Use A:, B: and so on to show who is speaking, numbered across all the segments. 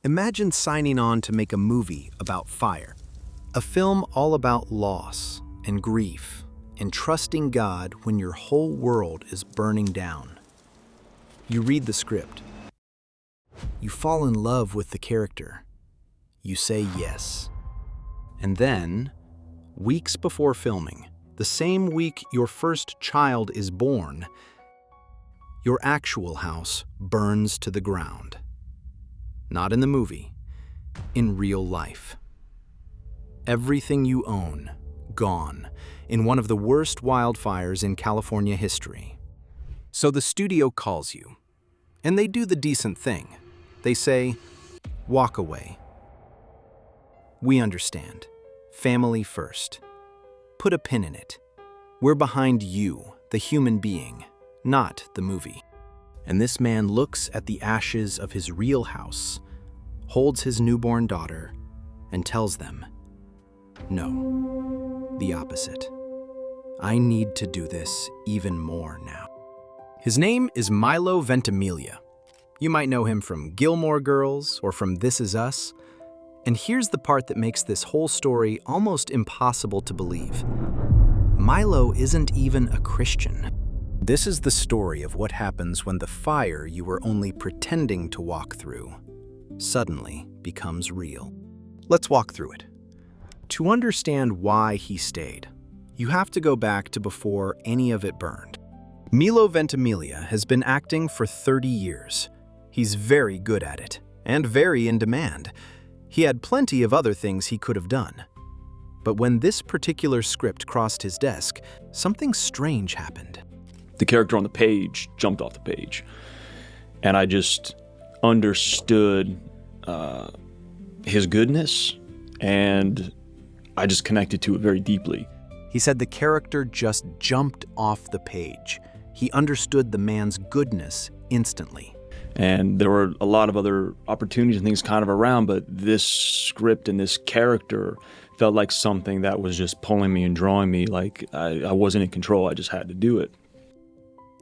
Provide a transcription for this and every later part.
A: Imagine signing on to make a movie about fire. A film all about loss and grief and trusting God when your whole world is burning down. You read the script. You fall in love with the character. You say yes. And then, weeks before filming, the same week your first child is born, your actual house burns to the ground. Not in the movie, in real life. Everything you own, gone, in one of the worst wildfires in California history. So the studio calls you, and they do the decent thing. They say, walk away. We understand. Family first. Put a pin in it. We're behind you, the human being, not the movie. And this man looks at the ashes of his real house, holds his newborn daughter, and tells them, no, the opposite. I need to do this even more now. His name is Milo Ventimiglia. You might know him from Gilmore Girls or from This Is Us. And here's the part that makes this whole story almost impossible to believe. Milo isn't even a Christian. This is the story of what happens when the fire you were only pretending to walk through suddenly becomes real. Let's walk through it. To understand why he stayed, you have to go back to before any of it burned. Milo Ventimiglia has been acting for 30 years. He's very good at it, and very in demand. He had plenty of other things he could have done. But when this particular script crossed his desk, something strange happened.
B: The character on the page jumped off the page, and I just understood his goodness, and I just connected to it very deeply.
A: He said the character just jumped off the page. He understood the man's goodness instantly.
B: And there were a lot of other opportunities and things kind of around, but this script and this character felt like something that was just pulling me and drawing me, like I wasn't in control, I just had to do it.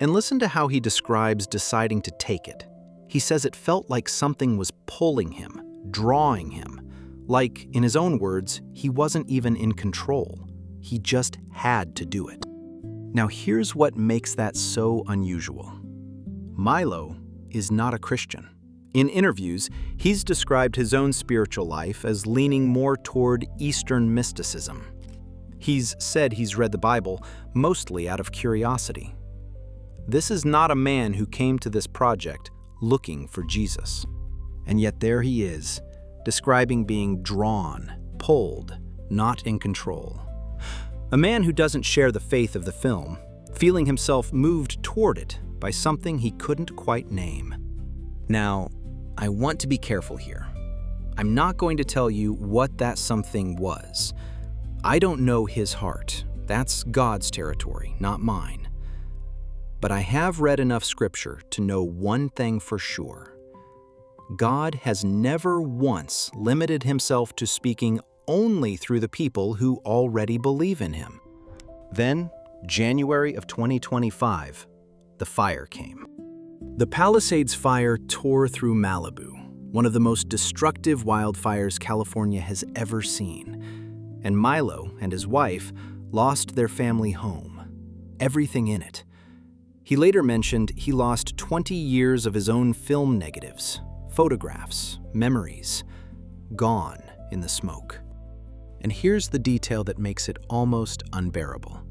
A: And listen to how he describes deciding to take it. He says it felt like something was pulling him, drawing him. Like, in his own words, he wasn't even in control. He just had to do it. Now here's what makes that so unusual. Milo is not a Christian. In interviews, he's described his own spiritual life as leaning more toward Eastern mysticism. He's said he's read the Bible mostly out of curiosity. This is not a man who came to this project looking for Jesus. And yet there he is, describing being drawn, pulled, not in control. A man who doesn't share the faith of the film, feeling himself moved toward it by something he couldn't quite name. Now, I want to be careful here. I'm not going to tell you what that something was. I don't know his heart. That's God's territory, not mine. But I have read enough scripture to know one thing for sure. God has never once limited himself to speaking only through the people who already believe in him. Then, January of 2025, the fire came. The Palisades fire tore through Malibu, one of the most destructive wildfires California has ever seen. And Milo and his wife lost their family home, everything in it. He later mentioned he lost 20 years of his own film negatives, photographs, memories, gone in the smoke. And here's the detail that makes it almost unbearable.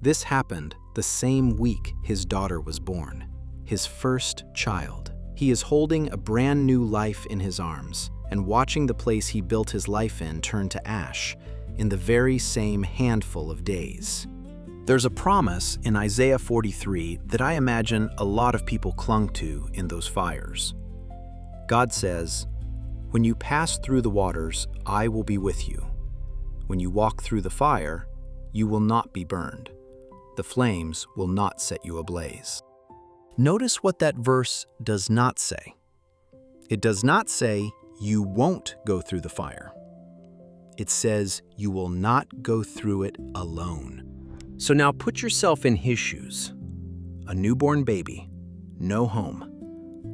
A: This happened the same week his daughter was born, his first child. He is holding a brand new life in his arms and watching the place he built his life in turn to ash in the very same handful of days. There's a promise in Isaiah 43 that I imagine a lot of people clung to in those fires. God says, "When you pass through the waters, I will be with you. When you walk through the fire, you will not be burned. The flames will not set you ablaze." Notice what that verse does not say. It does not say you won't go through the fire. It says you will not go through it alone. So now put yourself in his shoes. A newborn baby, no home,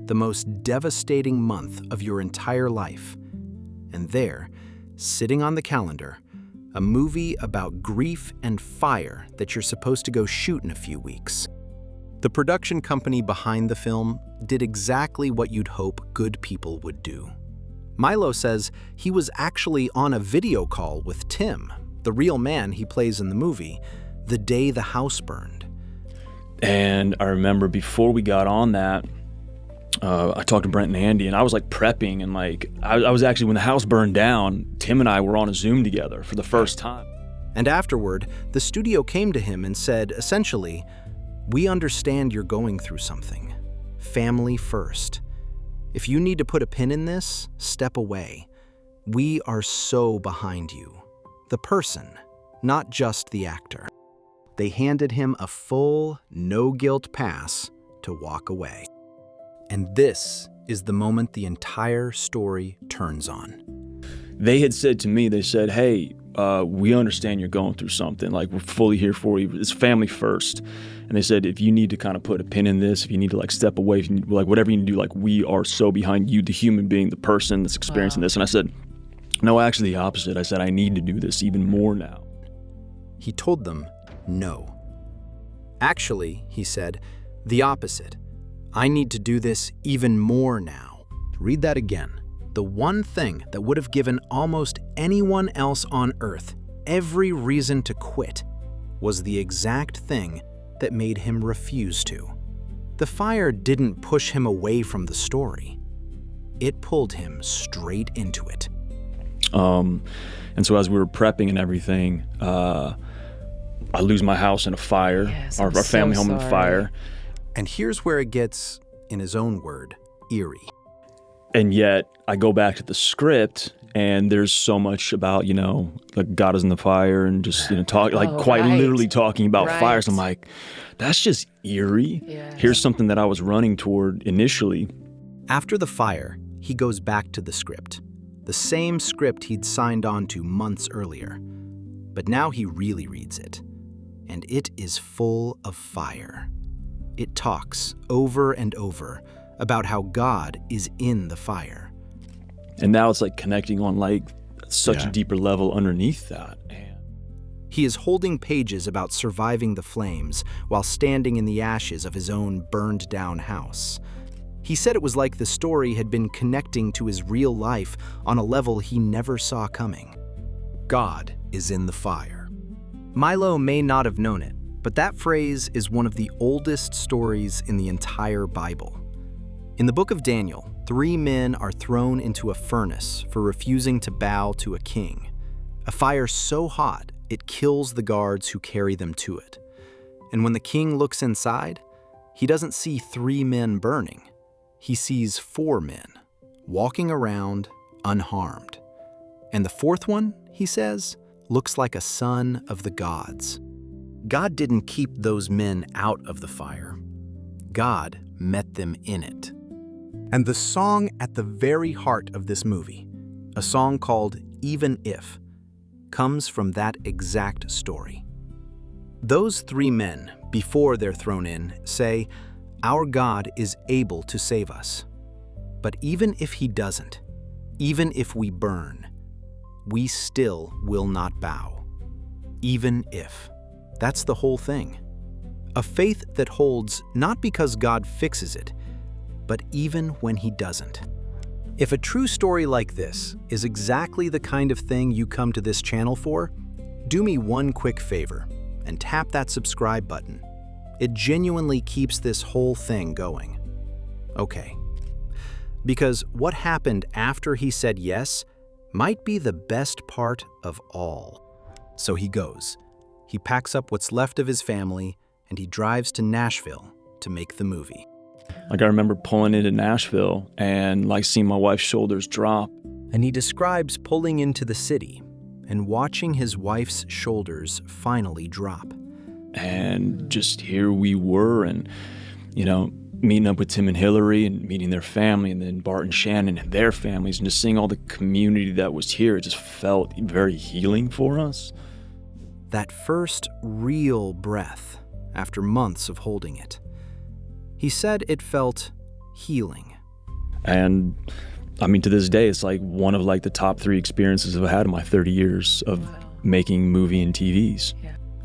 A: the most devastating month of your entire life. And there, sitting on the calendar, a movie about grief and fire that you're supposed to go shoot in a few weeks. The production company behind the film did exactly what you'd hope good people would do. Milo says he was actually on a video call with Tim, the real man he plays in the movie, the day the house burned.
B: And I remember before we got on that, I talked to Brent and Andy, and I was like prepping, and like I was actually, when the house burned down, Tim and I were on a Zoom together for the first time.
A: And afterward, the studio came to him and said, essentially, "We understand you're going through something. Family first. If you need to put a pin in this, step away. We are so behind you. The person, not just the actor." They handed him a full, no-guilt pass to walk away. And this is the moment the entire story turns on.
B: They had said to me, they said, "Hey, we understand you're going through something. Like, we're fully here for you. It's family first." And they said, if you need to kind of put a pin in this, if you need to like step away, if you need, like whatever you need to do, like we are so behind you, the human being, the person that's experiencing this. And I said, no, actually the opposite. I said, I need to do this even more now.
A: He told them no. Actually, he said, the opposite. I need to do this even more now. Read that again. The one thing that would have given almost anyone else on earth every reason to quit was the exact thing that made him refuse to. The fire didn't push him away from the story. It pulled him straight into it.
B: And so as we were prepping and everything, I lose my house in a fire,
C: Yes,
B: our family home in a fire.
A: And here's where it gets, in his own word, eerie.
B: And yet I go back to the script, and there's so much about, like God is in the fire, and just, talk, like quite literally talking about fires. I'm like, that's just eerie.
C: Yes.
B: Here's something that I was running toward initially.
A: After the fire, he goes back to the script. The same script he'd signed on to months earlier. But now he really reads it. And it is full of fire. It talks over and over about how God is in the fire.
B: And now it's like connecting on like such a deeper level underneath that. And
A: He is holding pages about surviving the flames while standing in the ashes of his own burned down house. He said it was like the story had been connecting to his real life on a level he never saw coming. God is in the fire. Milo may not have known it, but that phrase is one of the oldest stories in the entire Bible. In the book of Daniel, 3 men are thrown into a furnace for refusing to bow to a king. A fire so hot, it kills the guards who carry them to it. And when the king looks inside, he doesn't see 3 men burning. He sees 4 men walking around unharmed. And the 4th one, he says, looks like a son of the gods. God didn't keep those men out of the fire. God met them in it. And the song at the very heart of this movie, a song called Even If, comes from that exact story. Those 3 men, before they're thrown in, say, "Our God is able to save us. But even if he doesn't, even if we burn, we still will not bow." Even if. That's the whole thing. A faith that holds not because God fixes it, but even when he doesn't. If a true story like this is exactly the kind of thing you come to this channel for, do me one quick favor and tap that subscribe button. It genuinely keeps this whole thing going. Okay. Because what happened after he said yes might be the best part of all. So he goes. He packs up what's left of his family and he drives to Nashville to make the movie.
B: like I remember pulling into Nashville and like seeing my wife's shoulders drop.
A: And he describes pulling into the city and watching his wife's shoulders finally drop.
B: And just here we were, and, meeting up with Tim and Hillary and meeting their family, and then Bart and Shannon and their families, and just seeing all the community that was here. It just felt very healing for us.
A: That first real breath after months of holding it. He said it felt healing.
B: And I mean, to this day, it's like one of like the top 3 experiences I've had in my 30 years of making movie and TVs.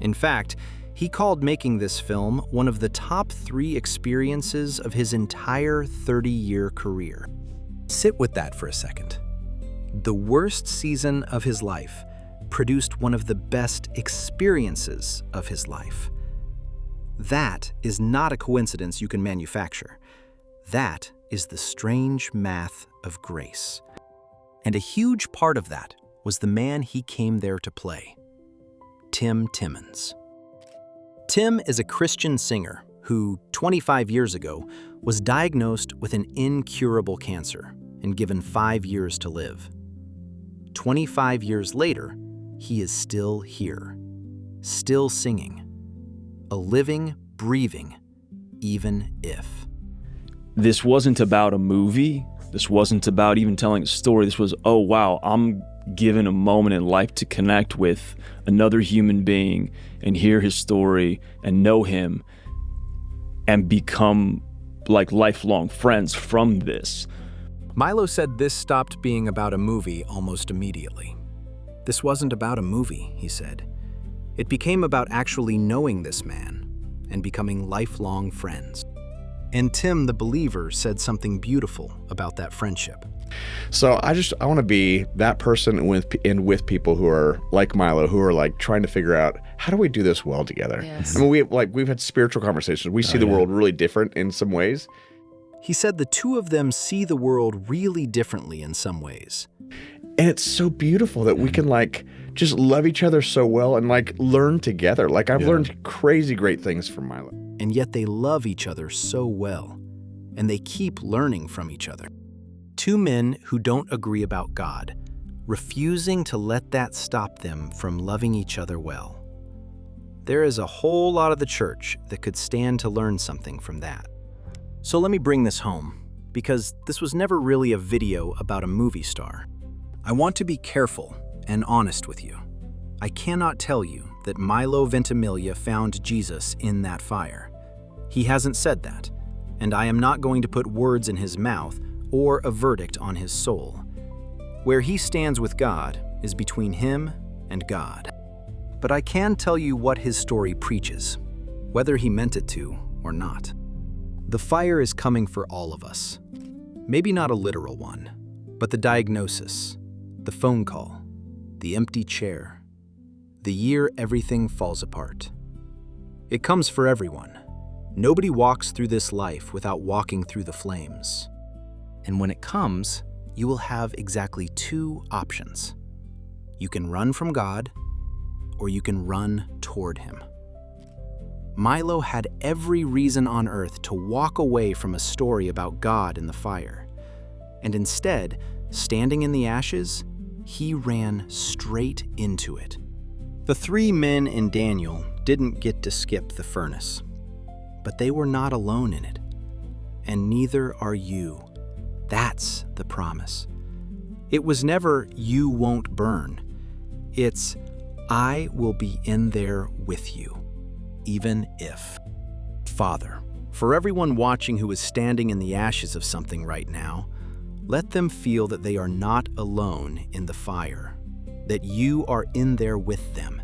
A: In fact, he called making this film one of the top 3 experiences of his entire 30-year career. Sit with that for a second. The worst season of his life produced one of the best experiences of his life. That is not a coincidence you can manufacture. That is the strange math of grace. And a huge part of that was the man he came there to play, Tim Timmons. Tim is a Christian singer who, 25 years ago, was diagnosed with an incurable cancer and given 5 years to live. 25 years later, he is still here, still singing, a living, breathing, even if.
B: This wasn't about a movie. This wasn't about even telling a story. This was, oh wow, I'm given a moment in life to connect with another human being and hear his story and know him and become like lifelong friends from this.
A: Milo said this stopped being about a movie almost immediately. This wasn't about a movie, he said. It became about actually knowing this man and becoming lifelong friends. And Tim, the believer, said something beautiful about that friendship.
C: So I want to be that person with people who are like Milo, who are like trying to figure out, how do we do this well together?
D: Yes.
C: I mean, we've had spiritual conversations. We see the world really different in some ways.
A: He said the two of them see the world really differently in some ways.
C: And it's so beautiful that we can like just love each other so well and like learn together. Like I've learned crazy great things from Milo.
A: And yet they love each other so well, and they keep learning from each other. Two men who don't agree about God, refusing to let that stop them from loving each other well. There is a whole lot of the church that could stand to learn something from that. So let me bring this home, because this was never really a video about a movie star. I want to be careful and honest with you. I cannot tell you that Milo Ventimiglia found Jesus in that fire. He hasn't said that, and I am not going to put words in his mouth or a verdict on his soul. Where he stands with God is between him and God. But I can tell you what his story preaches, whether he meant it to or not. The fire is coming for all of us. Maybe not a literal one, but the diagnosis, the phone call, the empty chair, the year everything falls apart. It comes for everyone. Nobody walks through this life without walking through the flames. And when it comes, you will have exactly 2 options. You can run from God, or you can run toward him. Milo had every reason on earth to walk away from a story about God in the fire. And instead, standing in the ashes, he ran straight into it. The 3 men in Daniel didn't get to skip the furnace, but they were not alone in it. And neither are you. That's the promise. It was never, you won't burn. It's, I will be in there with you, even if. Father, for everyone watching who is standing in the ashes of something right now, let them feel that they are not alone in the fire, that you are in there with them.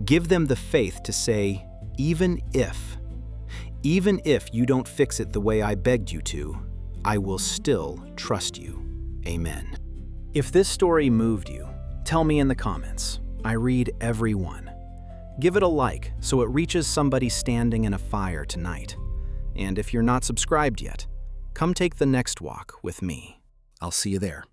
A: Give them the faith to say, even if you don't fix it the way I begged you to, I will still trust you. Amen. If this story moved you, tell me in the comments. I read every one. Give it a like so it reaches somebody standing in a fire tonight. And if you're not subscribed yet, come take the next walk with me. I'll see you there.